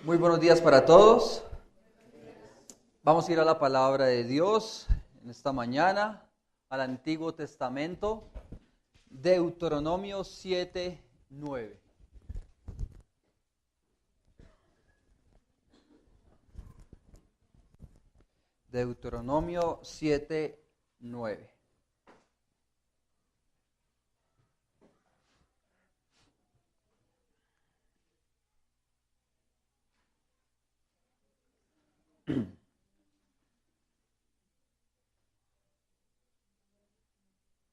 Muy buenos días para todos. Vamos a ir a la palabra de Dios en esta mañana, al Antiguo Testamento, Deuteronomio 7:9. Deuteronomio 7:9.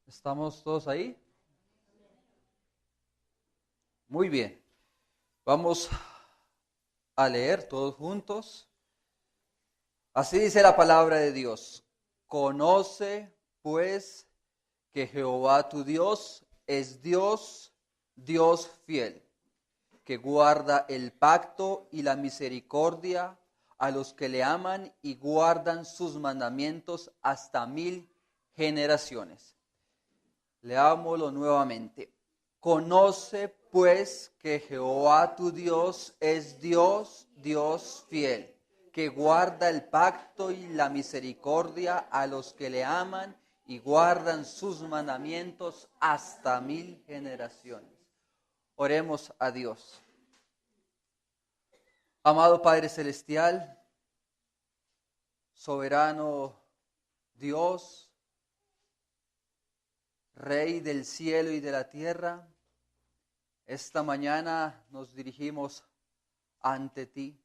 ¿Estamos todos ahí? Muy bien. Vamos a leer todos juntos. Así dice la palabra de Dios. Conoce, pues, que Jehová tu Dios es Dios, Dios fiel, que guarda el pacto y la misericordia a los que le aman y guardan sus mandamientos hasta 1000 generaciones. Leámoslo nuevamente. Conoce pues que Jehová tu Dios es Dios, Dios fiel, que guarda el pacto y la misericordia a los que le aman y guardan sus mandamientos hasta 1000 generaciones. Oremos a Dios. Amado Padre Celestial, soberano Dios, Rey del cielo y de la tierra, esta mañana nos dirigimos ante ti.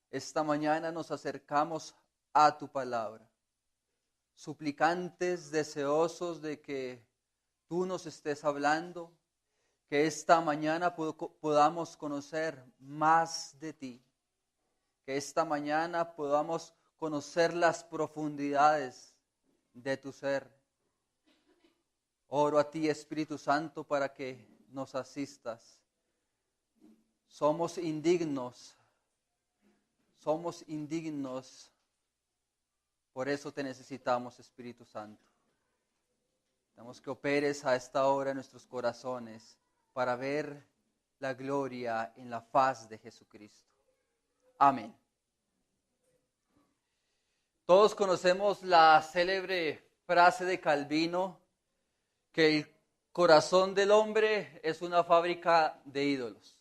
Esta mañana nos acercamos a tu palabra, suplicantes, deseosos de que tú nos estés hablando, que esta mañana podamos conocer más de ti, que esta mañana podamos conocer las profundidades de tu ser. Oro a ti, Espíritu Santo, para que nos asistas. Somos indignos, por eso te necesitamos, Espíritu Santo. Tenemos que operes a esta hora en nuestros corazones para ver la gloria en la faz de Jesucristo. Amén. Todos conocemos la célebre frase de Calvino, que el corazón del hombre es una fábrica de ídolos.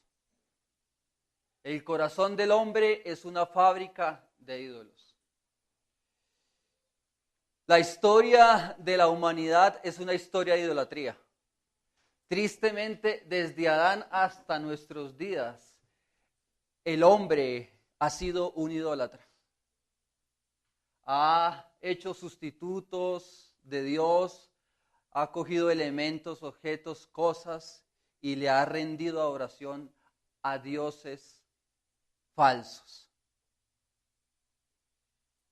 El corazón del hombre es una fábrica de ídolos. La historia de la humanidad es una historia de idolatría. Tristemente, desde Adán hasta nuestros días, el hombre ha sido un idólatra. Ha hecho sustitutos de Dios, ha cogido elementos, objetos, cosas y le ha rendido adoración a dioses falsos.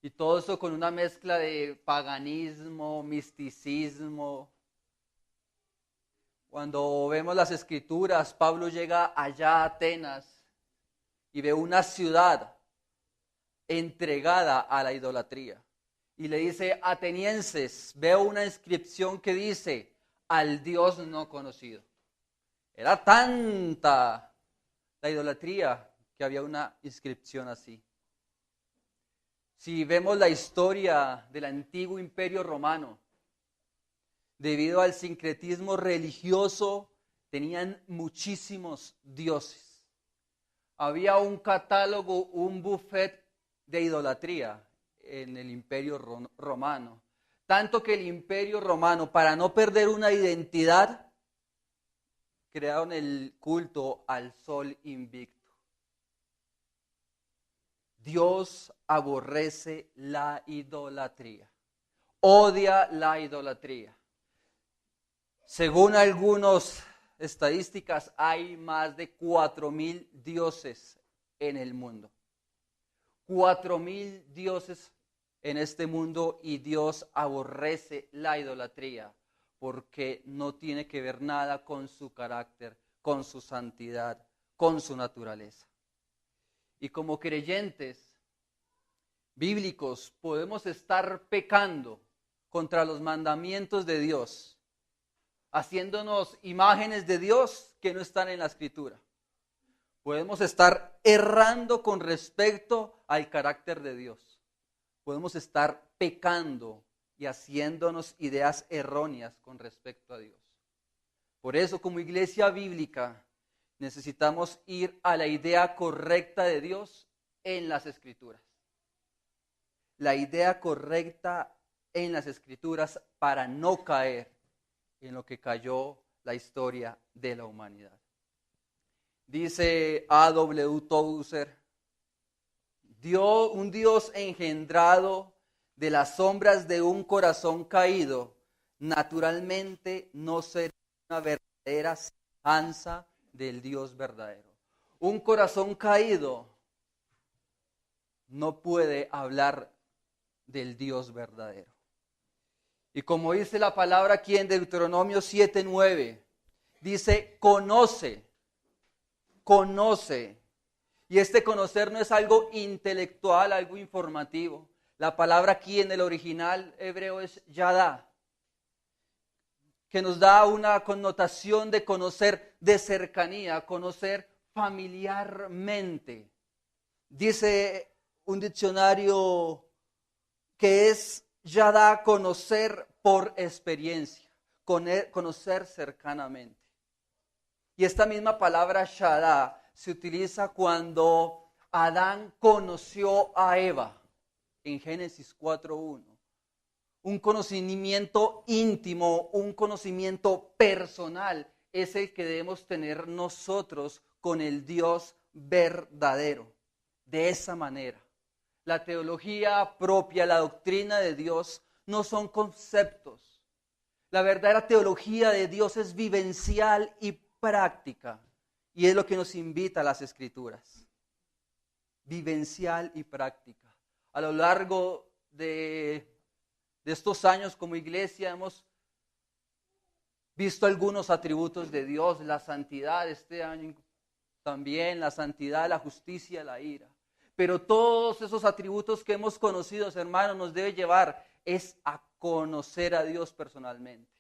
Y todo eso con una mezcla de paganismo, misticismo. Cuando vemos las escrituras, Pablo llega allá a Atenas y ve una ciudad entregada a la idolatría. Y le dice: atenienses, veo una inscripción que dice: al Dios no conocido. Era tanta la idolatría que había una inscripción así. Si vemos la historia del antiguo imperio romano, debido al sincretismo religioso, tenían muchísimos dioses. Había un catálogo, un buffet de idolatría en el imperio romano. Tanto que el imperio romano, para no perder una identidad, crearon el culto al sol invicto. Dios aborrece la idolatría, odia la idolatría. Según algunas estadísticas, hay más de 4000 dioses en el mundo. 4000 dioses en este mundo, y Dios aborrece la idolatría porque no tiene que ver nada con su carácter, con su santidad, con su naturaleza. Y como creyentes bíblicos podemos estar pecando contra los mandamientos de Dios, haciéndonos imágenes de Dios que no están en la Escritura. Podemos estar errando con respecto al carácter de Dios. Podemos estar pecando y haciéndonos ideas erróneas con respecto a Dios. Por eso, como iglesia bíblica, necesitamos ir a la idea correcta de Dios en las Escrituras. La idea correcta en las Escrituras para no caer en lo que cayó la historia de la humanidad. Dice A.W. Tozer, un Dios engendrado de las sombras de un corazón caído, naturalmente no será una verdadera semejanza del Dios verdadero. Un corazón caído no puede hablar del Dios verdadero. Y como dice la palabra aquí en Deuteronomio 7:9, dice conoce. Y este conocer no es algo intelectual, algo informativo. La palabra aquí en el original hebreo es yadá, que nos da una connotación de conocer de cercanía, conocer familiarmente. Dice un diccionario que es yadá, conocer por experiencia, conocer cercanamente. Y esta misma palabra Shadá se utiliza cuando Adán conoció a Eva en Génesis 4:1. Un conocimiento íntimo, un conocimiento personal es el que debemos tener nosotros con el Dios verdadero. De esa manera, la teología propia, la doctrina de Dios no son conceptos. La verdadera teología de Dios es vivencial y práctica, y es lo que nos invita a las Escrituras. Vivencial y práctica. A lo largo de estos años como iglesia hemos visto algunos atributos de Dios, la santidad, este año también la santidad, la justicia, la ira. Pero todos esos atributos que hemos conocido, hermanos, nos debe llevar es a conocer a Dios personalmente.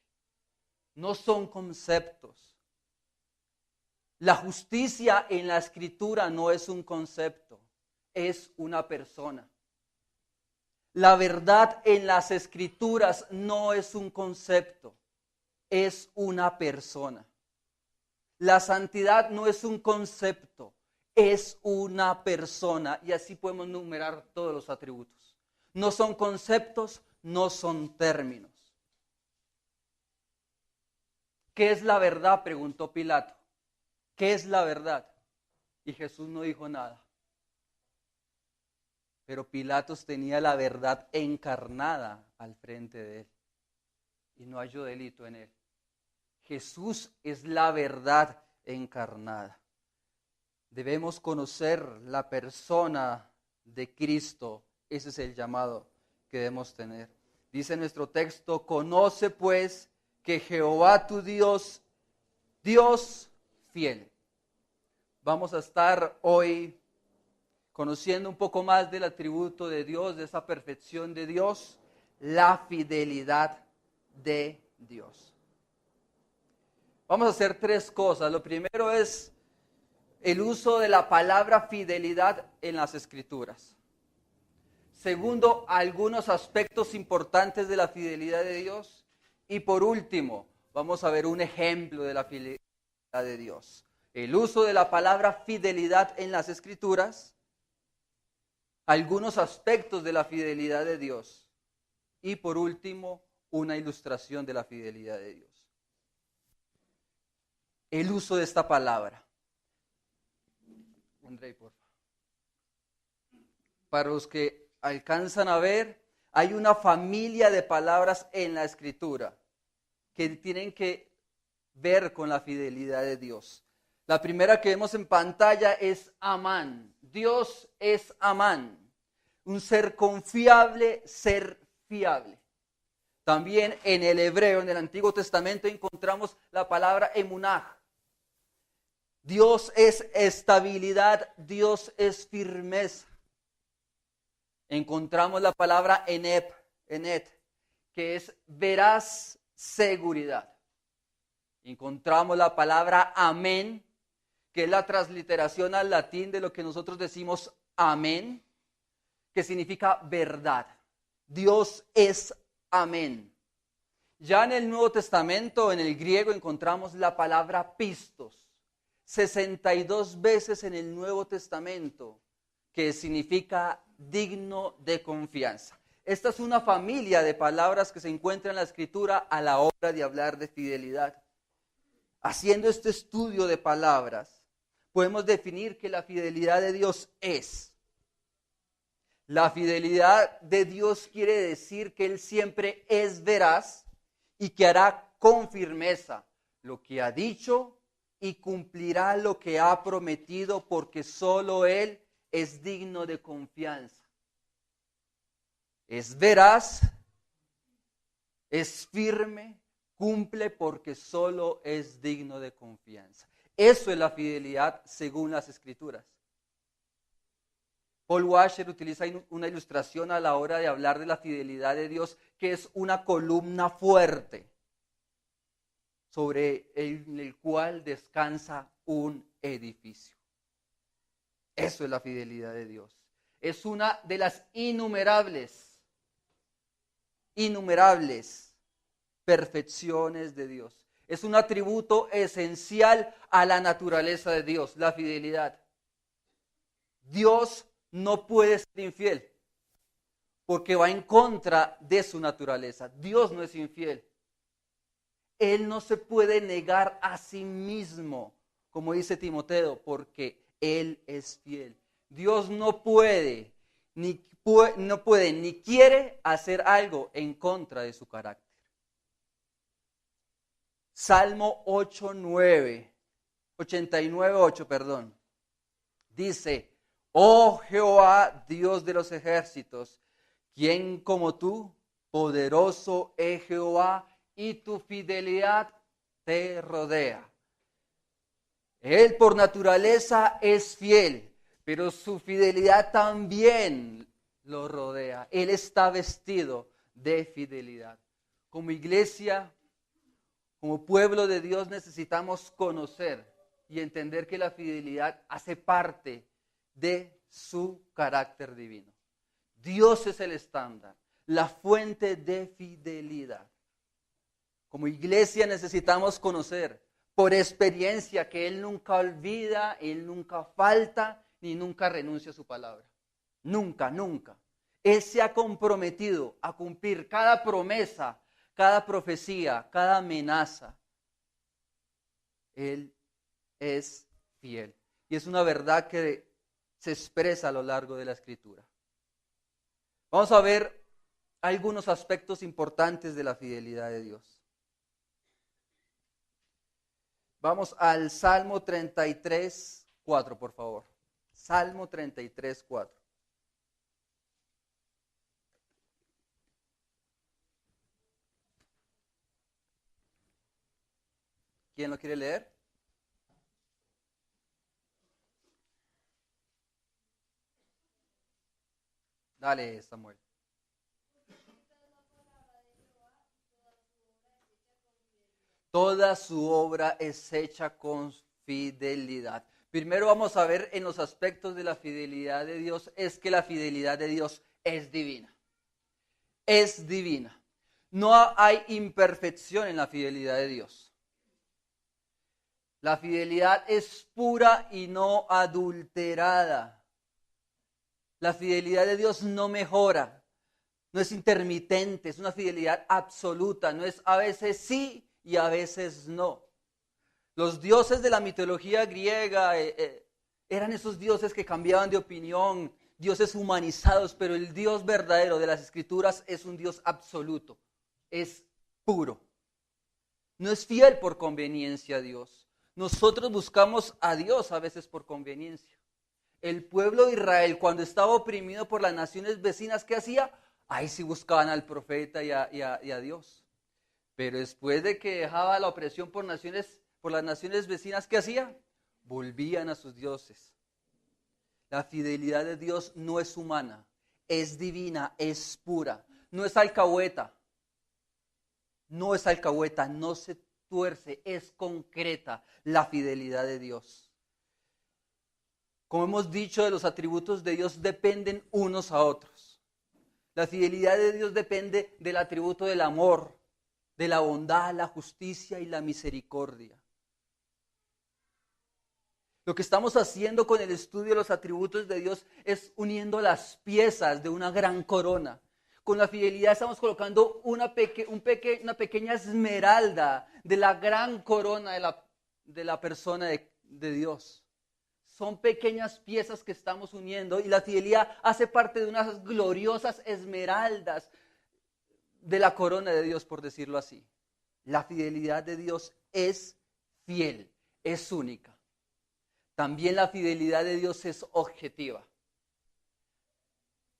No son conceptos. La justicia en la Escritura no es un concepto, es una persona. La verdad en las Escrituras no es un concepto, es una persona. La santidad no es un concepto, es una persona. Y así podemos numerar todos los atributos. No son conceptos, no son términos. ¿Qué es la verdad?, preguntó Pilato. ¿Qué es la verdad? Y Jesús no dijo nada. Pero Pilatos tenía la verdad encarnada al frente de él. Y no halló delito en él. Jesús es la verdad encarnada. Debemos conocer la persona de Cristo. Ese es el llamado que debemos tener. Dice nuestro texto, conoce pues que Jehová tu Dios, Dios fiel. Vamos a estar hoy conociendo un poco más del atributo de Dios, de esa perfección de Dios, la fidelidad de Dios. Vamos a hacer tres cosas. Lo primero es el uso de la palabra fidelidad en las Escrituras. Segundo, algunos aspectos importantes de la fidelidad de Dios. Y por último, vamos a ver un ejemplo de la fidelidad de Dios. El uso de la palabra fidelidad en las Escrituras, algunos aspectos de la fidelidad de Dios y por último, una ilustración de la fidelidad de Dios. El uso de esta palabra. Andrei, por favor. Para los que alcanzan a ver, hay una familia de palabras en la Escritura que tienen que ver con la fidelidad de Dios. La primera que vemos en pantalla es Amán. Dios es Amán, un ser confiable, ser fiable. También en el hebreo, en el Antiguo Testamento, encontramos la palabra emunah. Dios es estabilidad, Dios es firmeza. Encontramos la palabra enet, que es veraz seguridad. Encontramos la palabra amén, que es la transliteración al latín de lo que nosotros decimos amén, que significa verdad. Dios es amén. Ya en el Nuevo Testamento, en el griego, encontramos la palabra pistos, 62 veces en el Nuevo Testamento, que significa digno de confianza. Esta es una familia de palabras que se encuentra en la Escritura a la hora de hablar de fidelidad. Haciendo este estudio de palabras, podemos definir que la fidelidad de Dios es. La fidelidad de Dios quiere decir que Él siempre es veraz y que hará con firmeza lo que ha dicho y cumplirá lo que ha prometido, porque solo Él es digno de confianza. Es veraz, es firme, cumple porque solo es digno de confianza. Eso es la fidelidad según las Escrituras. Paul Washer utiliza una ilustración a la hora de hablar de la fidelidad de Dios, que es una columna fuerte sobre el cual descansa un edificio. Eso es la fidelidad de Dios. Es una de las innumerables perfecciones de Dios. Es un atributo esencial a la naturaleza de Dios, la fidelidad. Dios no puede ser infiel porque va en contra de su naturaleza. Dios no es infiel. Él no se puede negar a sí mismo, como dice Timoteo, porque Él es fiel. Dios no puede ni quiere hacer algo en contra de su carácter. Salmo 89:8, dice: Oh Jehová, Dios de los ejércitos, ¿quién como tú? Poderoso es Jehová, y tu fidelidad te rodea. Él por naturaleza es fiel, pero su fidelidad también lo rodea. Él está vestido de fidelidad. Como iglesia, como pueblo de Dios, necesitamos conocer y entender que la fidelidad hace parte de su carácter divino. Dios es el estándar, la fuente de fidelidad. Como iglesia necesitamos conocer por experiencia que Él nunca olvida, Él nunca falta, ni nunca renuncia a su palabra. Nunca, nunca. Él se ha comprometido a cumplir cada promesa, cada profecía, cada amenaza. Él es fiel. Y es una verdad que se expresa a lo largo de la Escritura. Vamos a ver algunos aspectos importantes de la fidelidad de Dios. Vamos al Salmo 33:4, por favor. Salmo 33:4. ¿Quién lo quiere leer? Dale, Samuel. Toda su obra es hecha con fidelidad. Primero vamos a ver en los aspectos de la fidelidad de Dios, es que la fidelidad de Dios es divina. Es divina. No hay imperfección en la fidelidad de Dios. La fidelidad es pura y no adulterada. La fidelidad de Dios no mejora, no es intermitente, es una fidelidad absoluta, no es a veces sí y a veces no. Los dioses de la mitología griega eran esos dioses que cambiaban de opinión, dioses humanizados, pero el Dios verdadero de las Escrituras es un Dios absoluto, es puro. No es fiel por conveniencia a Dios. Nosotros buscamos a Dios a veces por conveniencia. El pueblo de Israel, cuando estaba oprimido por las naciones vecinas, ¿qué hacía? Ahí sí buscaban al profeta y a Dios. Pero después de que dejaba la opresión por las naciones vecinas, ¿qué hacía? Volvían a sus dioses. La fidelidad de Dios no es humana, es divina, es pura. No es alcahueta, no se tuerce, es concreta la fidelidad de Dios. Como hemos dicho, de los atributos de Dios dependen unos a otros. La fidelidad de Dios depende del atributo del amor, de la bondad, la justicia y la misericordia. Lo que estamos haciendo con el estudio de los atributos de Dios es uniendo las piezas de una gran corona. Con la fidelidad estamos colocando una pequeña esmeralda de la gran corona de la persona de Dios. Son pequeñas piezas que estamos uniendo y la fidelidad hace parte de unas gloriosas esmeraldas de la corona de Dios, por decirlo así. La fidelidad de Dios es fiel, es única. También la fidelidad de Dios es objetiva.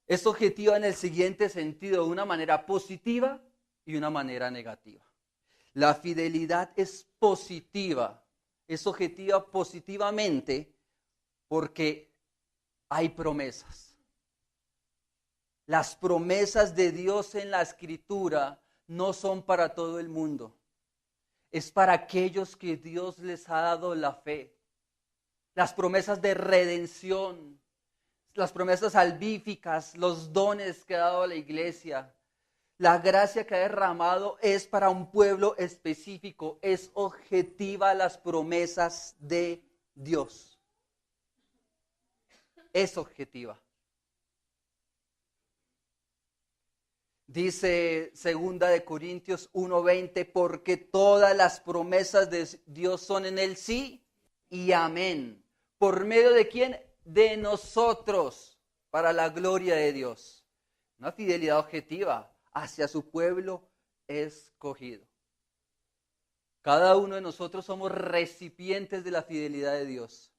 Es objetiva en el siguiente sentido, de una manera positiva y una manera negativa. La fidelidad es positiva, es objetiva positivamente porque hay promesas. Las promesas de Dios en la Escritura no son para todo el mundo. Es para aquellos que Dios les ha dado la fe. Las promesas de redención, las promesas salvíficas, los dones que ha dado a la iglesia, la gracia que ha derramado es para un pueblo específico, es objetiva las promesas de Dios. Es objetiva. Dice 2 Corintios 1:20, porque todas las promesas de Dios son en el sí y amén. ¿Por medio de quién? De nosotros, para la gloria de Dios. Una fidelidad objetiva hacia su pueblo escogido. Cada uno de nosotros somos recipientes de la fidelidad de Dios.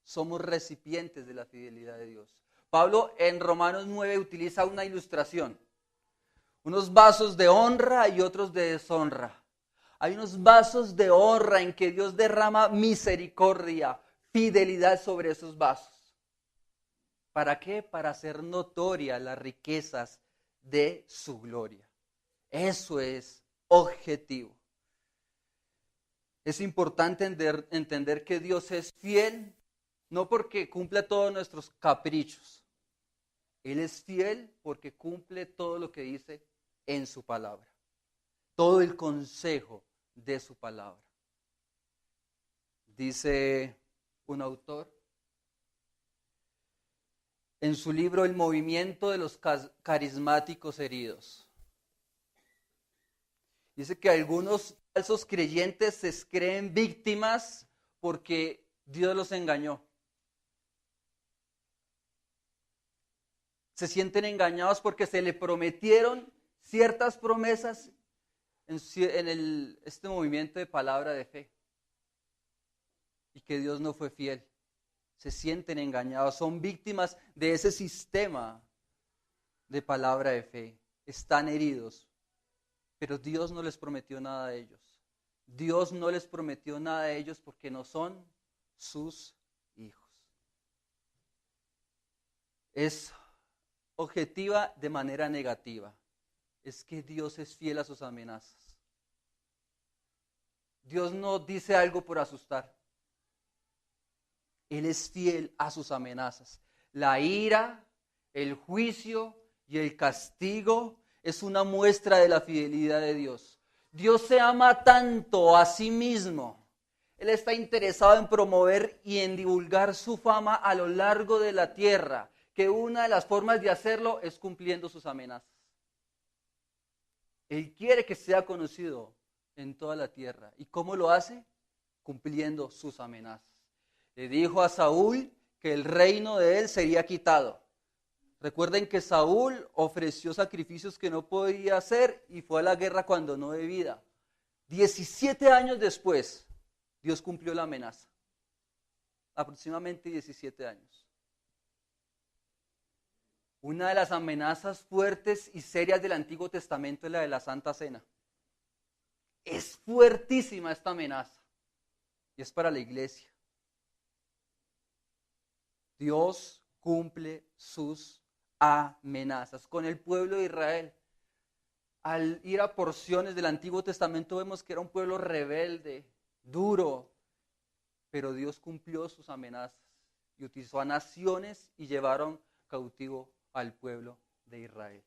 Somos recipientes de la fidelidad de Dios. Pablo en Romanos 9 utiliza una ilustración. Unos vasos de honra y otros de deshonra. Hay unos vasos de honra en que Dios derrama misericordia, fidelidad sobre esos vasos. ¿Para qué? Para hacer notoria las riquezas de su gloria. Eso es objetivo. Es importante entender que Dios es fiel, no porque cumpla todos nuestros caprichos. Él es fiel porque cumple todo lo que dice en su palabra. Todo el consejo de su palabra. Dice un autor en su libro El movimiento de los carismáticos heridos. Dice que algunos falsos creyentes se creen víctimas porque Dios los engañó. Se sienten engañados porque se le prometieron ciertas promesas en este movimiento de palabra de fe. Y que Dios no fue fiel. Se sienten engañados, son víctimas de ese sistema de palabra de fe. Están heridos, pero Dios no les prometió nada a ellos. Dios no les prometió nada a ellos porque no son sus hijos. Es objetiva de manera negativa. Es que Dios es fiel a sus amenazas. Dios no dice algo por asustar. Él es fiel a sus amenazas. La ira, el juicio y el castigo es una muestra de la fidelidad de Dios. Dios se ama tanto a sí mismo. Él está interesado en promover y en divulgar su fama a lo largo de la tierra, que una de las formas de hacerlo es cumpliendo sus amenazas. Él quiere que sea conocido en toda la tierra. ¿Y cómo lo hace? Cumpliendo sus amenazas. Le dijo a Saúl que el reino de él sería quitado. Recuerden que Saúl ofreció sacrificios que no podía hacer y fue a la guerra cuando no debía. 17 años después, Dios cumplió la amenaza. Aproximadamente 17 años. Una de las amenazas fuertes y serias del Antiguo Testamento es la de la Santa Cena. Es fuertísima esta amenaza y es para la iglesia. Dios cumple sus amenazas con el pueblo de Israel. Al ir a porciones del Antiguo Testamento vemos que era un pueblo rebelde, duro, pero Dios cumplió sus amenazas. y utilizó a naciones y llevaron cautivo al pueblo de Israel.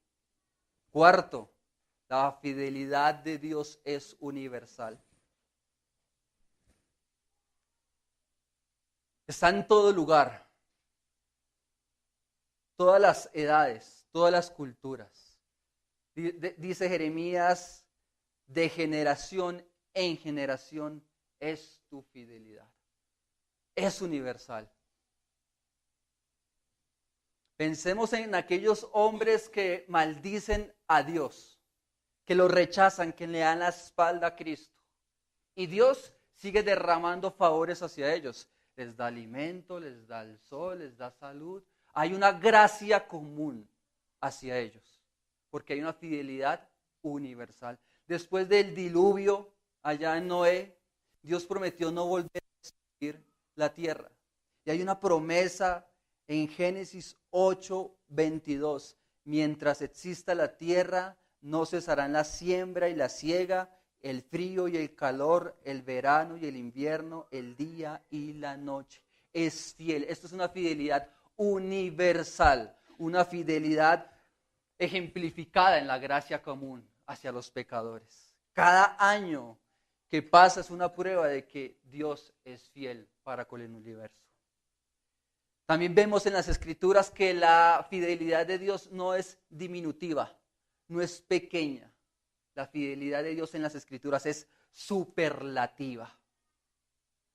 Cuarto, la fidelidad de Dios es universal. Está en todo lugar, todas las edades, todas las culturas. Dice Jeremías, de generación en generación es tu fidelidad. Es universal. Pensemos en aquellos hombres que maldicen a Dios, que lo rechazan, que le dan la espalda a Cristo. Y Dios sigue derramando favores hacia ellos. Les da alimento, les da el sol, les da salud. Hay una gracia común hacia ellos, porque hay una fidelidad universal. Después del diluvio, allá en Noé, Dios prometió no volver a destruir la tierra. Y hay una promesa en Génesis 8:22. Mientras exista la tierra, no cesarán la siembra y la siega, el frío y el calor, el verano y el invierno, el día y la noche. Es fiel. Esto es una fidelidad universal, una fidelidad ejemplificada en la gracia común hacia los pecadores. Cada año que pasa es una prueba de que Dios es fiel para con el universo. También vemos en las Escrituras que la fidelidad de Dios no es diminutiva, no es pequeña. La fidelidad de Dios en las Escrituras es superlativa.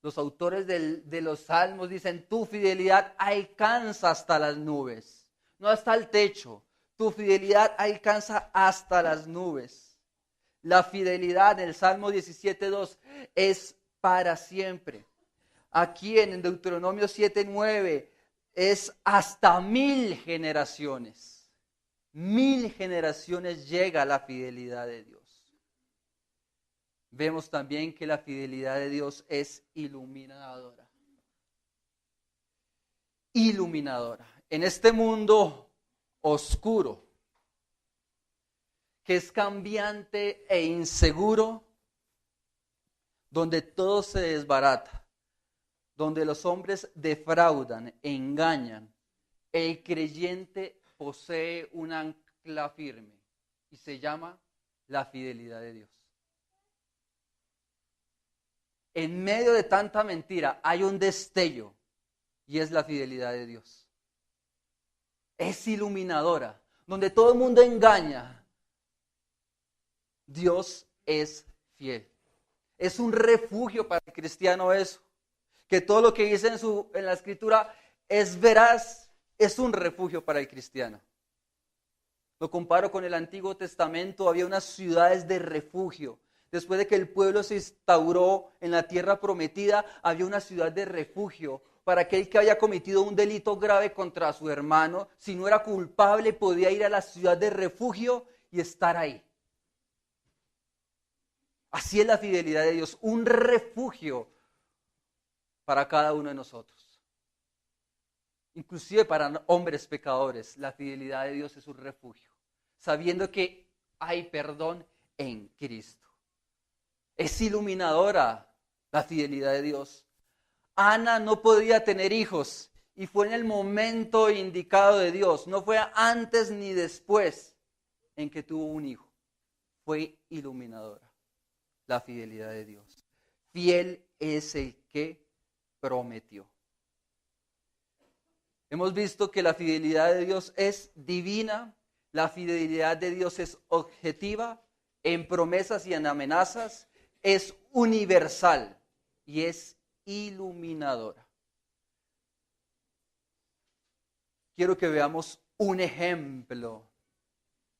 Los autores de los Salmos dicen, tu fidelidad alcanza hasta las nubes, no hasta el techo. Tu fidelidad alcanza hasta las nubes. La fidelidad en el Salmo 17:2 es para siempre. Aquí en Deuteronomio 7:9 es hasta 1000 generaciones. 1000 generaciones llega la fidelidad de Dios. Vemos también que la fidelidad de Dios es iluminadora. Iluminadora. En este mundo oscuro, que es cambiante e inseguro, donde todo se desbarata, donde los hombres defraudan, engañan, el creyente posee un ancla firme y se llama la fidelidad de Dios. En medio de tanta mentira hay un destello y es la fidelidad de Dios. Es iluminadora, donde todo el mundo engaña. Dios es fiel. Es un refugio para el cristiano eso. Que todo lo que dice en la Escritura es veraz, es un refugio para el cristiano. Lo comparo con el Antiguo Testamento, había unas ciudades de refugio. Después de que el pueblo se instauró en la tierra prometida, había una ciudad de refugio para aquel que había cometido un delito grave contra su hermano. Si no era culpable, podía ir a la ciudad de refugio y estar ahí. Así es la fidelidad de Dios, un refugio para cada uno de nosotros. Inclusive para hombres pecadores, la fidelidad de Dios es un refugio, sabiendo que hay perdón en Cristo. Es iluminadora la fidelidad de Dios. Ana no podía tener hijos y fue en el momento indicado de Dios, no fue antes ni después en que tuvo un hijo. Fue iluminadora la fidelidad de Dios. Fiel es el que prometió. Hemos visto que la fidelidad de Dios es divina, la fidelidad de Dios es objetiva, en promesas y en amenazas, es universal y es iluminadora. Quiero que veamos un ejemplo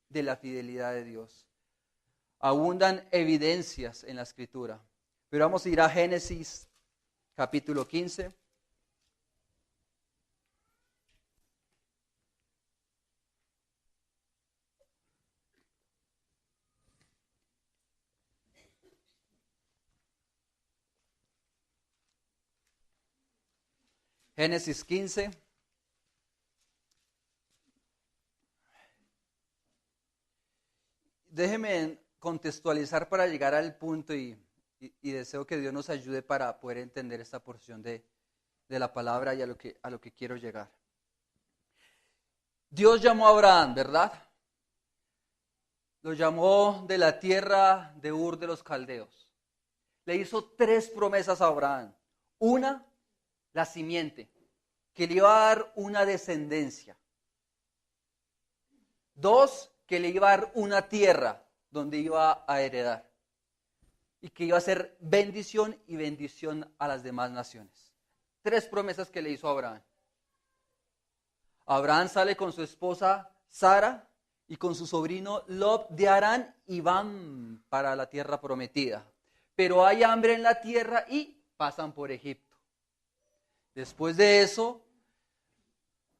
de la fidelidad de Dios. Abundan evidencias en la Escritura, pero vamos a ir a Génesis capítulo 15. Génesis 15. Déjeme contextualizar para llegar al punto y deseo que Dios nos ayude para poder entender esta porción de de la palabra y a lo que quiero llegar. Dios llamó a Abraham, ¿verdad? Lo llamó de la tierra de Ur de los Caldeos. Le hizo 3 promesas a Abraham. Una, la simiente, que le iba a dar una descendencia. 2, que le iba a dar una tierra donde iba a heredar. Y que iba a ser bendición y bendición a las demás naciones. 3 promesas que le hizo a Abraham. Abraham sale con su esposa Sara y con su sobrino Lot de Harán y van para la tierra prometida. Pero hay hambre en la tierra y pasan por Egipto. Después de eso,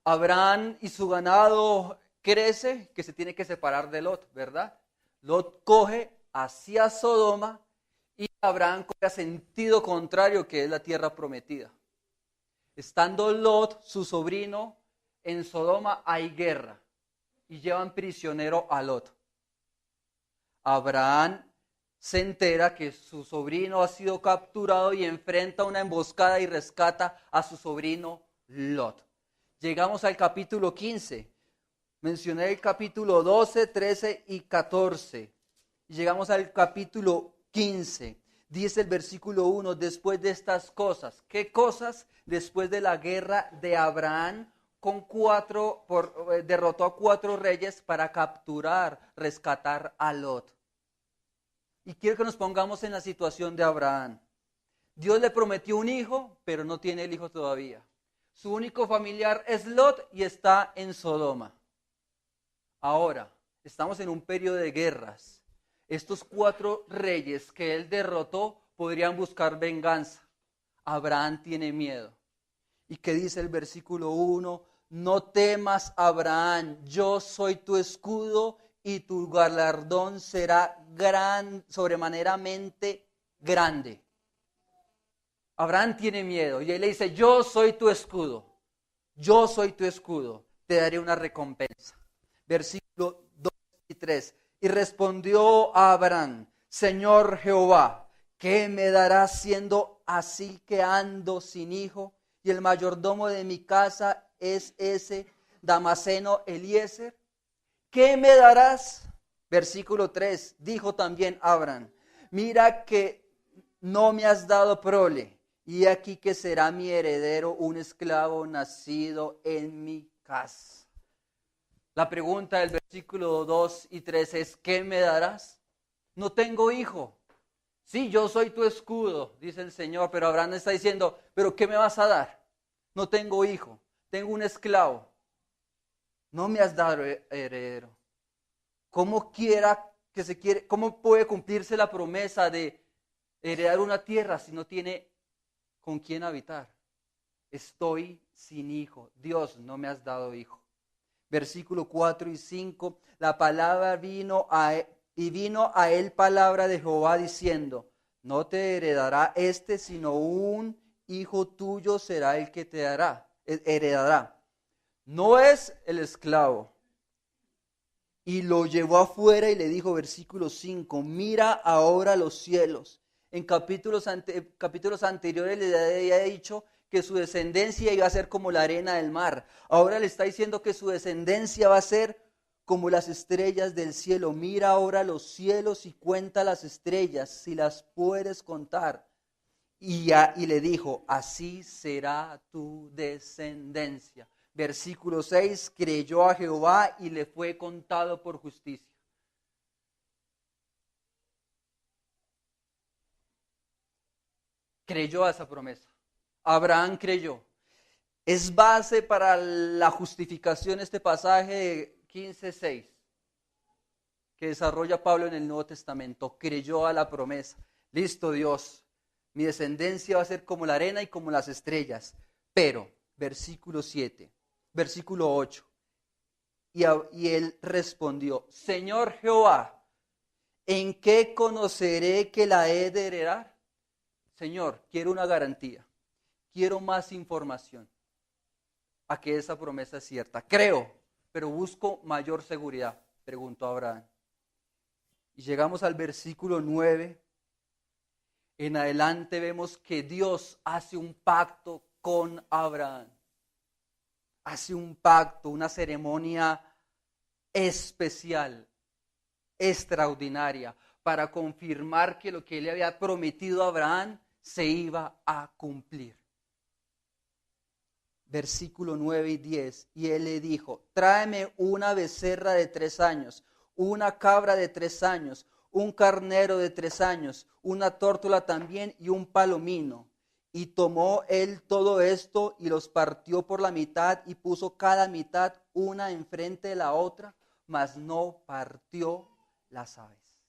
Abraham y su ganado crece, que se tiene que separar de Lot, ¿verdad? Lot coge hacia Sodoma y Abraham coge a sentido contrario, que es la tierra prometida. Estando Lot, su sobrino, en Sodoma hay guerra y llevan prisionero a Lot. Abraham se entera que su sobrino ha sido capturado y enfrenta una emboscada y rescata a su sobrino Lot. Llegamos al capítulo 15. Mencioné el capítulo 12, 13 y 14. Llegamos al capítulo 15. Dice el versículo 1, después de estas cosas. ¿Qué cosas? Después de la guerra de Abraham derrotó a 4 reyes para capturar, rescatar a Lot. Y quiero que nos pongamos en la situación de Abraham. Dios le prometió un hijo, pero no tiene el hijo todavía. Su único familiar es Lot y está en Sodoma. Ahora, estamos en un periodo de guerras. Estos 4 reyes que él derrotó podrían buscar venganza. Abraham tiene miedo. ¿Y qué dice el versículo 1? No temas, Abraham, yo soy tu escudo y tu galardón será sobremaneramente grande. Abraham tiene miedo y él le dice, yo soy tu escudo, te daré una recompensa. Versículo 2 y 3. Y respondió a Abraham, Señor Jehová, ¿qué me darás siendo así que ando sin hijo? Y el mayordomo de mi casa es ese Damaseno Eliezer. ¿Qué me darás? Versículo 3. Dijo también Abraham, mira que no me has dado prole, y aquí que será mi heredero un esclavo nacido en mi casa. La pregunta del versículo 2 y 3 es, ¿qué me darás? No tengo hijo. Sí, yo soy tu escudo, dice el Señor, pero Abraham está diciendo, ¿pero qué me vas a dar? No tengo hijo, tengo un esclavo. No me has dado heredero. ¿Cómo puede cumplirse la promesa de heredar una tierra si no tiene con quién habitar? Estoy sin hijo. Dios, no me has dado hijo. Versículo 4 y 5, la palabra vino a él palabra de Jehová diciendo, no te heredará sino un hijo tuyo será el que te heredará. No es el esclavo. Y lo llevó afuera y le dijo, versículo 5, mira ahora los cielos. En capítulos anteriores le había dicho que su descendencia iba a ser como la arena del mar. Ahora le está diciendo que su descendencia va a ser como las estrellas del cielo. Mira ahora los cielos y cuenta las estrellas, si las puedes contar. Y le dijo, así será tu descendencia. Versículo 6, creyó a Jehová y le fue contado por justicia. Creyó a esa promesa. Abraham creyó. Es base para la justificación este pasaje de 15:6 que desarrolla Pablo en el Nuevo Testamento. Creyó a la promesa. Listo, Dios. Mi descendencia va a ser como la arena y como las estrellas. Pero, versículo 8. Y él respondió, Señor Jehová, ¿en qué conoceré que la he de heredar? Señor, quiero una garantía. Quiero más información a que esa promesa es cierta. Creo, pero busco mayor seguridad, preguntó Abraham. Y llegamos al versículo 9. En adelante vemos que Dios hace un pacto con Abraham. Hace un pacto, una ceremonia especial, extraordinaria, para confirmar que lo que él le había prometido a Abraham se iba a cumplir. Versículo 9 y 10. Y él le dijo: tráeme una becerra de 3 años, una cabra de 3 años, un carnero de 3 años, una tórtola también y un palomino. Y tomó él todo esto y los partió por la mitad y puso cada mitad una enfrente de la otra, mas no partió las aves.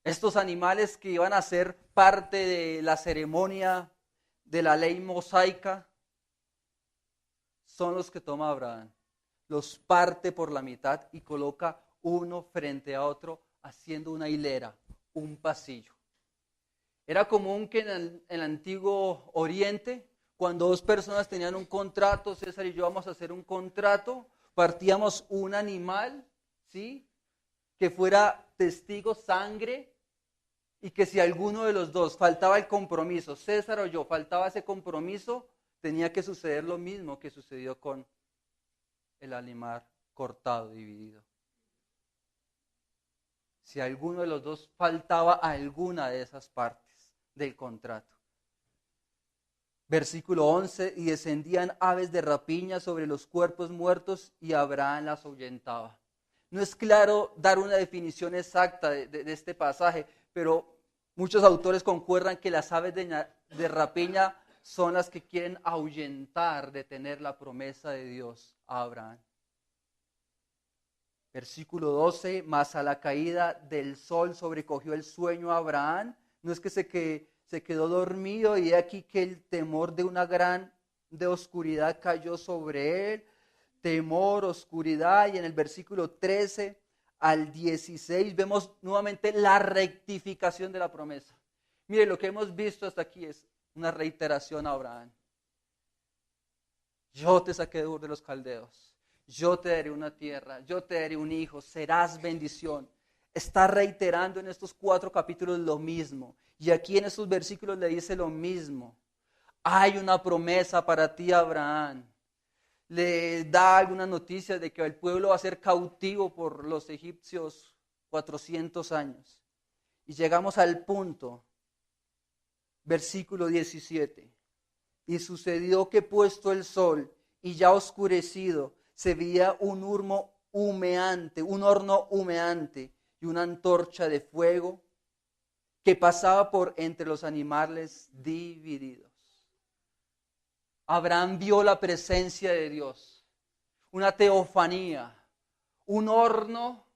Estos animales que iban a ser parte de la ceremonia de la ley mosaica son los que toma Abraham. Los parte por la mitad y coloca uno frente a otro, haciendo una hilera, un pasillo. Era común que en el antiguo Oriente, cuando dos personas tenían un contrato, César y yo vamos a hacer un contrato, partíamos un animal, ¿sí?, que fuera testigo sangre, y que si alguno de los dos faltaba el compromiso, César o yo, faltaba ese compromiso, tenía que suceder lo mismo que sucedió con el animal cortado, dividido. Si alguno de los dos faltaba a alguna de esas partes del contrato. Versículo 11, y descendían aves de rapiña sobre los cuerpos muertos y Abraham las ahuyentaba. No es claro dar una definición exacta de este pasaje, pero muchos autores concuerdan que las aves de rapiña son las que quieren ahuyentar, detener la promesa de Dios a Abraham. Versículo 12, mas a la caída del sol sobrecogió el sueño a Abraham. No es que se quedó dormido y aquí que el temor de una gran oscuridad cayó sobre él. Temor, oscuridad, y en el versículo 13 al 16 vemos nuevamente la rectificación de la promesa. Mire, lo que hemos visto hasta aquí es una reiteración a Abraham. Yo te saqué de Ur de los Caldeos, yo te daré una tierra, yo te daré un hijo, serás bendición. Está reiterando en estos 4 capítulos lo mismo, y aquí en estos versículos le dice lo mismo. Hay una promesa para ti, Abraham. Le da algunas noticias de que el pueblo va a ser cautivo por los egipcios 400 años. Y llegamos al punto, versículo 17. Y sucedió que puesto el sol y ya oscurecido, se veía un horno humeante y una antorcha de fuego que pasaba por entre los animales divididos. Abraham vio la presencia de Dios, una teofanía, un horno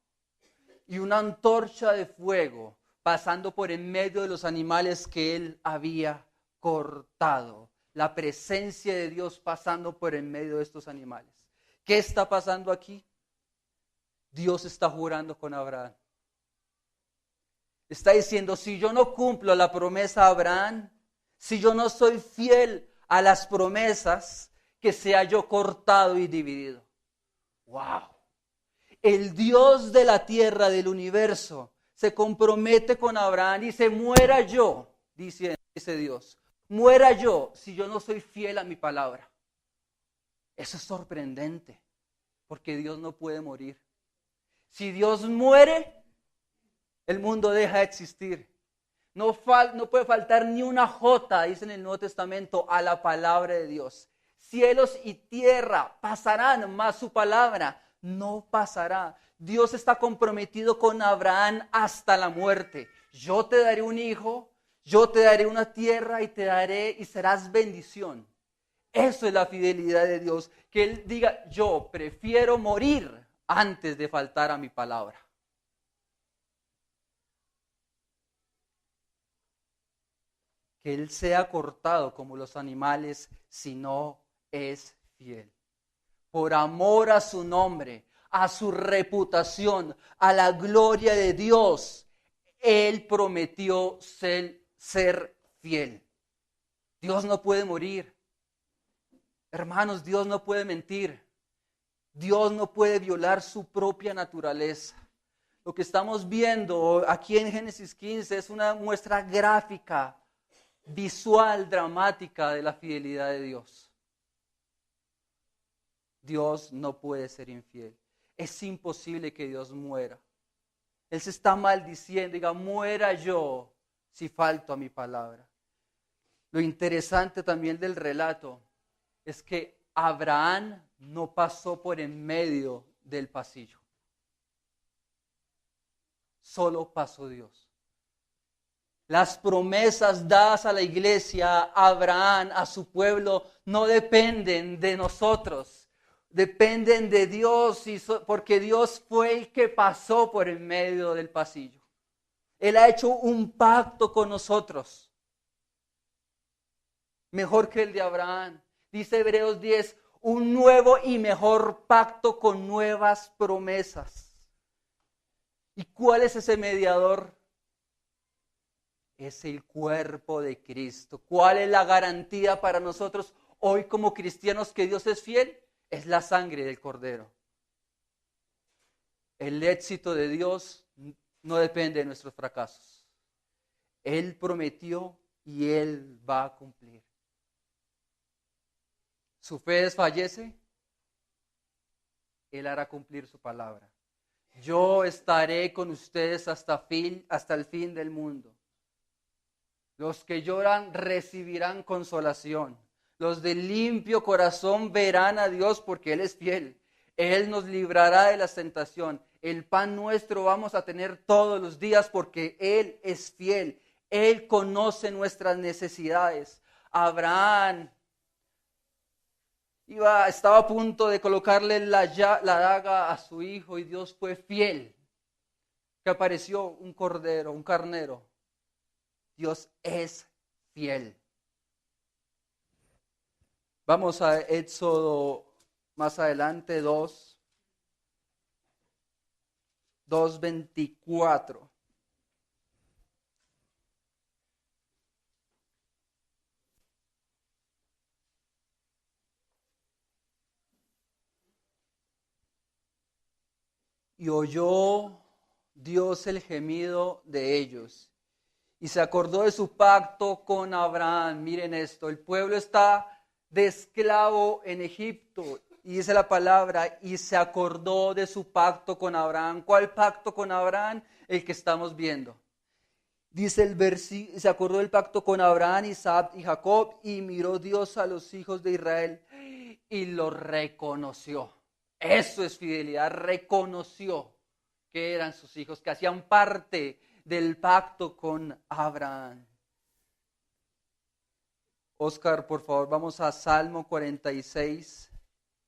y una antorcha de fuego pasando por en medio de los animales que él había cortado. La presencia de Dios pasando por en medio de estos animales. ¿Qué está pasando aquí? Dios está jurando con Abraham. Está diciendo, si yo no cumplo la promesa a Abraham, si yo no soy fiel a las promesas, que sea yo cortado y dividido. ¡Wow! El Dios de la tierra, del universo, se compromete con Abraham y dice, muera yo, dice Dios, muera yo si yo no soy fiel a mi palabra. Eso es sorprendente, porque Dios no puede morir. Si Dios muere, el mundo deja de existir. No puede faltar ni una jota, dice en el Nuevo Testamento, a la palabra de Dios. Cielos y tierra pasarán, mas su palabra no pasará. Dios está comprometido con Abraham hasta la muerte. Yo te daré un hijo, yo te daré una tierra y serás bendición. Eso es la fidelidad de Dios. Que Él diga, yo prefiero morir antes de faltar a mi palabra. Que Él sea cortado como los animales si no es fiel. Por amor a su nombre, a su reputación, a la gloria de Dios, Él prometió ser fiel. Dios no puede morir. Hermanos, Dios no puede mentir. Dios no puede violar su propia naturaleza. Lo que estamos viendo aquí en Génesis 15 es una muestra gráfica visual, dramática de la fidelidad de Dios. Dios no puede ser infiel. Es imposible que Dios muera. Él se está maldiciendo, diga, muera yo si falto a mi palabra. Lo interesante también del relato es que Abraham no pasó por en medio del pasillo. Solo pasó Dios. Las promesas dadas a la iglesia, a Abraham, a su pueblo, no dependen de nosotros. Dependen de Dios, porque Dios fue el que pasó por en medio del pasillo. Él ha hecho un pacto con nosotros. Mejor que el de Abraham. Dice Hebreos 10, un nuevo y mejor pacto con nuevas promesas. ¿Y cuál es ese mediador? Es el cuerpo de Cristo. ¿Cuál es la garantía para nosotros hoy como cristianos que Dios es fiel? Es la sangre del Cordero. El éxito de Dios no depende de nuestros fracasos. Él prometió y Él va a cumplir. ¿Su fe desfallece? Él hará cumplir su palabra. Yo estaré con ustedes hasta el fin del mundo. Los que lloran recibirán consolación. Los de limpio corazón verán a Dios porque Él es fiel. Él nos librará de la tentación. El pan nuestro vamos a tener todos los días porque Él es fiel. Él conoce nuestras necesidades. Abraham estaba a punto de colocarle la daga a su hijo y Dios fue fiel. Que apareció un cordero, un carnero. Dios es fiel. Vamos a Éxodo más adelante 2:24. Y oyó Dios el gemido de ellos. Y se acordó de su pacto con Abraham. Miren esto, el pueblo está de esclavo en Egipto. Y dice la palabra, y se acordó de su pacto con Abraham. ¿Cuál pacto con Abraham? El que estamos viendo. Dice el versículo, se acordó del pacto con Abraham, Isaac y Jacob, y miró Dios a los hijos de Israel y los reconoció. Eso es fidelidad, reconoció que eran sus hijos, que hacían parte del pacto con Abraham. Oscar, por favor, vamos a Salmo 46,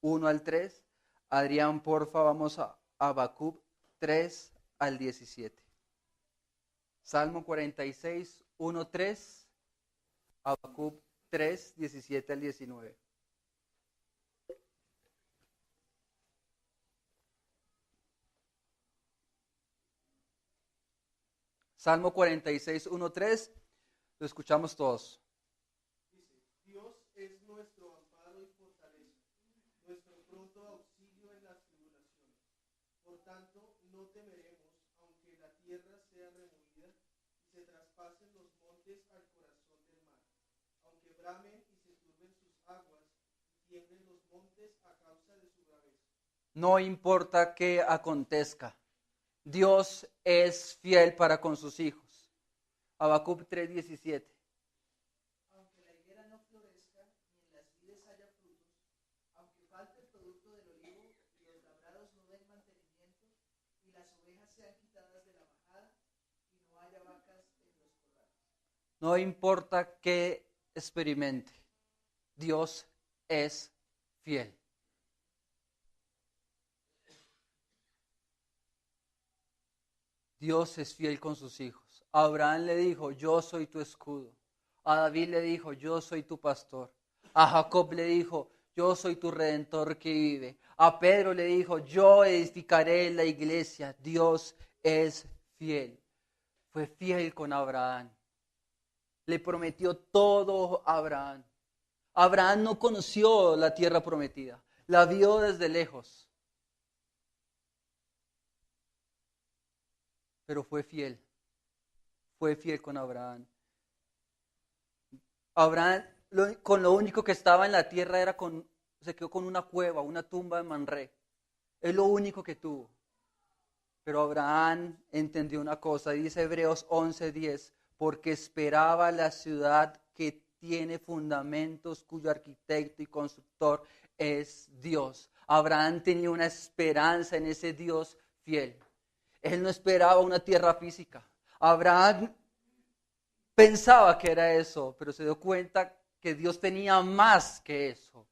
1 al 3. Adrián, porfa, vamos a Habacuc 3 al 17. Salmo 46, 1, 3. Habacuc 3, 17 al 19. Salmo 46, 1, 3. Lo escuchamos todos. Dice, Dios es nuestro amparo y fortaleza, nuestro pronto auxilio en las tribulaciones. Por tanto, no temeremos, aunque la tierra sea removida y se traspasen los montes al corazón del mar, aunque bramen y se turben sus aguas y tiemblen los montes a causa de su braveza. No importa qué acontezca, Dios es fiel para con sus hijos. Habacuc 3:17. Aunque la higuera no florezca, ni en las vides haya frutos, aunque falte el producto del olivo y los labrados no den mantenimiento, y las ovejas sean quitadas de la majada, y no haya vacas en los corrales. No importa qué experimente, Dios es fiel. Dios es fiel con sus hijos. A Abraham le dijo, yo soy tu escudo. A David le dijo, yo soy tu pastor. A Jacob le dijo, yo soy tu redentor que vive. A Pedro le dijo, yo edificaré la iglesia. Dios es fiel. Fue fiel con Abraham. Le prometió todo a Abraham. Abraham no conoció la tierra prometida. La vio desde lejos. Pero fue fiel con Abraham. Abraham con lo único que estaba en la tierra se quedó con una cueva, una tumba de Manré. Es lo único que tuvo. Pero Abraham entendió una cosa, dice Hebreos 11:10, porque esperaba la ciudad que tiene fundamentos, cuyo arquitecto y constructor es Dios. Abraham tenía una esperanza en ese Dios fiel. Él no esperaba una tierra física. Abraham pensaba que era eso, pero se dio cuenta que Dios tenía más que eso.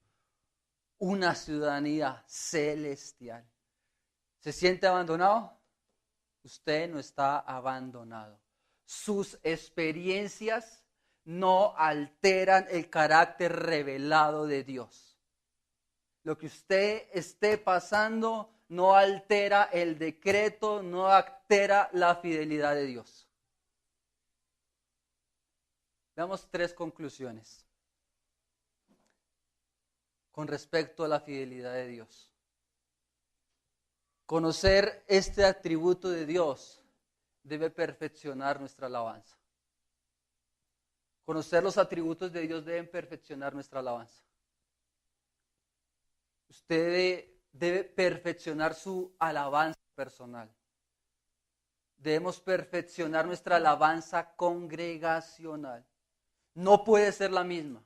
Una ciudadanía celestial. ¿Se siente abandonado? Usted no está abandonado. Sus experiencias no alteran el carácter revelado de Dios. Lo que usted esté pasando no altera el decreto, no altera la fidelidad de Dios. Veamos 3 conclusiones con respecto a la fidelidad de Dios. Conocer este atributo de Dios debe perfeccionar nuestra alabanza. Conocer los atributos de Dios deben perfeccionar nuestra alabanza. Usted debe perfeccionar su alabanza personal. Debemos perfeccionar nuestra alabanza congregacional. No puede ser la misma.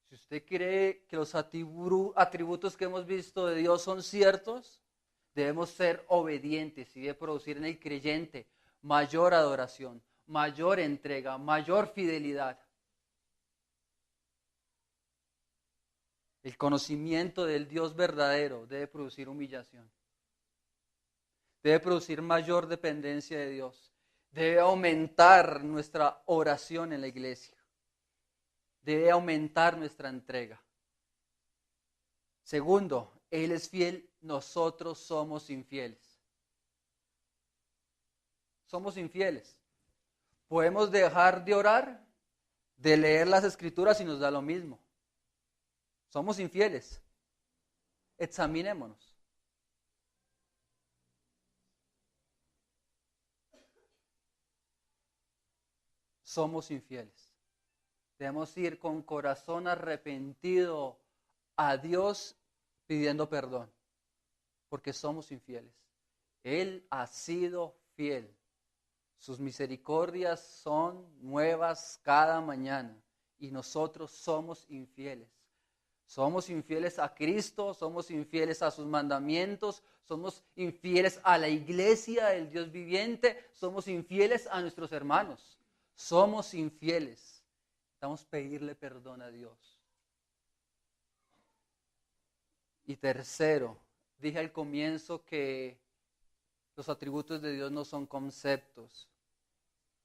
Si usted cree que los atributos que hemos visto de Dios son ciertos, debemos ser obedientes y debe producir en el creyente mayor adoración, mayor entrega, mayor fidelidad. El conocimiento del Dios verdadero debe producir humillación. Debe producir mayor dependencia de Dios. Debe aumentar nuestra oración en la iglesia. Debe aumentar nuestra entrega. Segundo, Él es fiel, nosotros somos infieles. Somos infieles. Podemos dejar de orar, de leer las escrituras y nos da lo mismo. Somos infieles. Examinémonos. Somos infieles. Debemos ir con corazón arrepentido a Dios pidiendo perdón, porque somos infieles. Él ha sido fiel. Sus misericordias son nuevas cada mañana y nosotros somos infieles. Somos infieles a Cristo, somos infieles a sus mandamientos, somos infieles a la iglesia del Dios viviente, somos infieles a nuestros hermanos. Somos infieles. Necesitamos pedirle perdón a Dios. Y tercero, dije al comienzo que los atributos de Dios no son conceptos.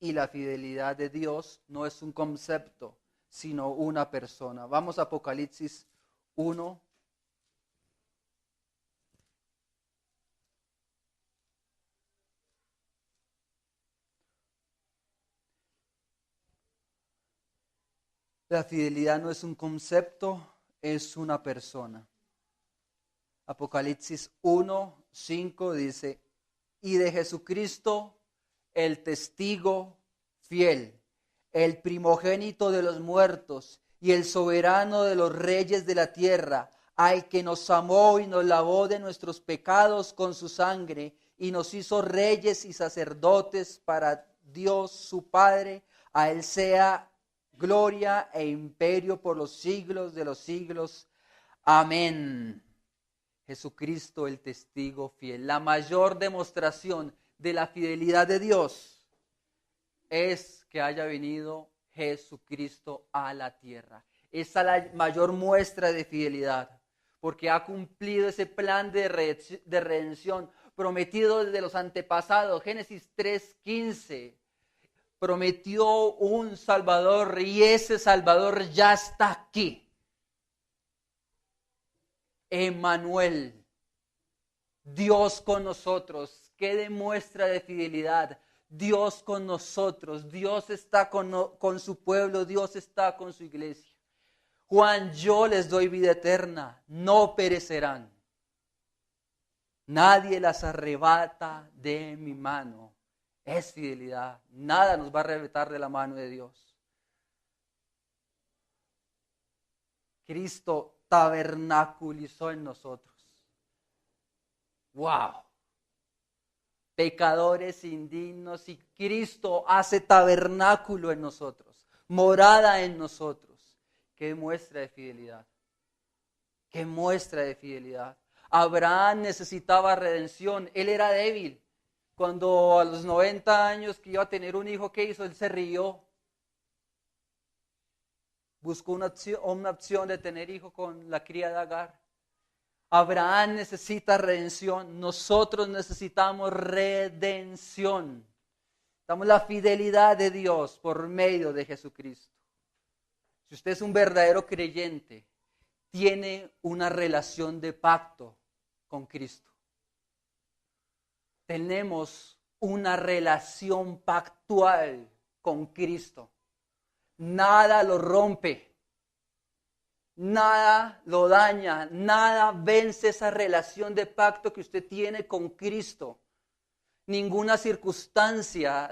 Y la fidelidad de Dios no es un concepto, sino una persona. Vamos a Apocalipsis 1. La fidelidad no es un concepto, es una persona. Apocalipsis 1:5 dice, y de Jesucristo, el testigo fiel, el primogénito de los muertos y el soberano de los reyes de la tierra, al que nos amó y nos lavó de nuestros pecados con su sangre y nos hizo reyes y sacerdotes para Dios su Padre, a él sea gloria e imperio por los siglos de los siglos. Amén. Jesucristo, el testigo fiel. La mayor demostración de la fidelidad de Dios es que haya venido Jesucristo a la tierra. Esa es la mayor muestra de fidelidad, porque ha cumplido ese plan de redención prometido desde los antepasados. Génesis 3:15. Prometió un Salvador y ese Salvador ya está aquí. Emmanuel, Dios con nosotros. Qué demuestra de fidelidad. Dios con nosotros. Dios está con su pueblo. Dios está con su iglesia. Juan, yo les doy vida eterna. No perecerán. Nadie las arrebata de mi mano. Es fidelidad. Nada nos va a arrebatar de la mano de Dios. Cristo tabernaculizó en nosotros. ¡Wow! Pecadores indignos y Cristo hace tabernáculo en nosotros, morada en nosotros. ¡Qué muestra de fidelidad! ¡Qué muestra de fidelidad! Abraham necesitaba redención, él era débil. Cuando a los 90 años que iba a tener un hijo, ¿qué hizo? Él se rió. Buscó una opción de tener hijo con la cría de Agar. Abraham necesita redención. Nosotros necesitamos redención. Damos la fidelidad de Dios por medio de Jesucristo. Si usted es un verdadero creyente, tiene una relación de pacto con Cristo. Tenemos una relación pactual con Cristo. Nada lo rompe, nada lo daña, nada vence esa relación de pacto que usted tiene con Cristo. Ninguna circunstancia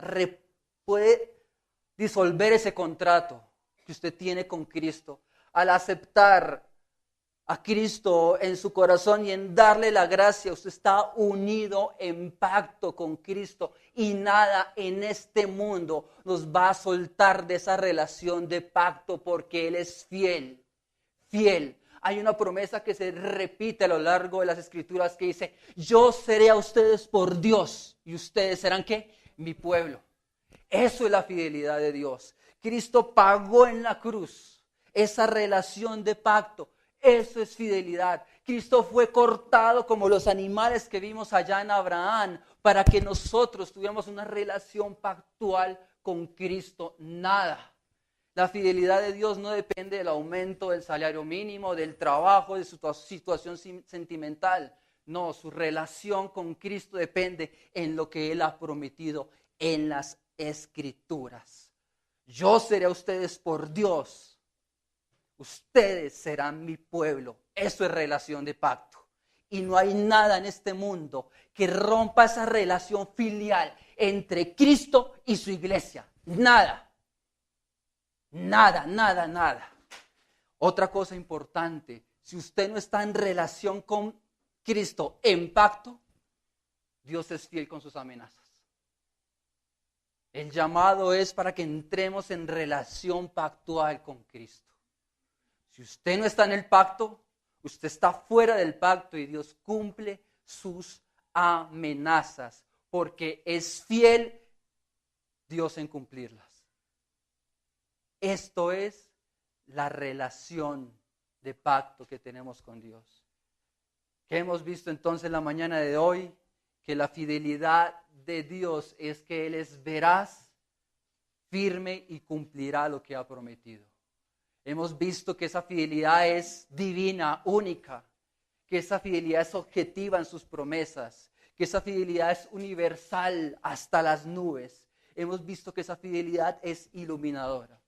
puede disolver ese contrato que usted tiene con Cristo. Al aceptar a Cristo en su corazón y en darle la gracia, usted está unido en pacto con Cristo y nada en este mundo nos va a soltar de esa relación de pacto porque Él es fiel, fiel. Hay una promesa que se repite a lo largo de las Escrituras que dice: yo seré a ustedes por Dios y ustedes serán ¿qué? Mi pueblo. Eso es la fidelidad de Dios. Cristo pagó en la cruz esa relación de pacto. Eso es fidelidad. Cristo fue cortado como los animales que vimos allá en Abraham para que nosotros tuviéramos una relación pactual con Cristo. Nada. La fidelidad de Dios no depende del aumento del salario mínimo, del trabajo, de su situación sentimental. No, su relación con Cristo depende en lo que Él ha prometido en las Escrituras. Yo seré a ustedes por Dios. Ustedes serán mi pueblo. Eso es relación de pacto. Y no hay nada en este mundo que rompa esa relación filial entre Cristo y su iglesia. Nada. Nada, nada, nada. Otra cosa importante, si usted no está en relación con Cristo en pacto, Dios es fiel con sus amenazas. El llamado es para que entremos en relación pactual con Cristo. Si usted no está en el pacto, usted está fuera del pacto y Dios cumple sus amenazas porque es fiel Dios en cumplirlas. Esto es la relación de pacto que tenemos con Dios. ¿Qué hemos visto entonces la mañana de hoy? Que la fidelidad de Dios es que Él es veraz, firme y cumplirá lo que ha prometido. Hemos visto que esa fidelidad es divina, única, que esa fidelidad es objetiva en sus promesas, que esa fidelidad es universal hasta las nubes. Hemos visto que esa fidelidad es iluminadora.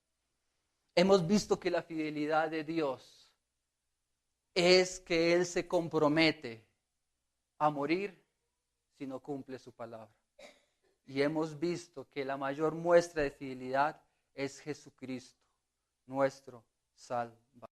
Hemos visto que la fidelidad de Dios es que Él se compromete a morir si no cumple su palabra. Y hemos visto que la mayor muestra de fidelidad es Jesucristo, nuestro Salvador.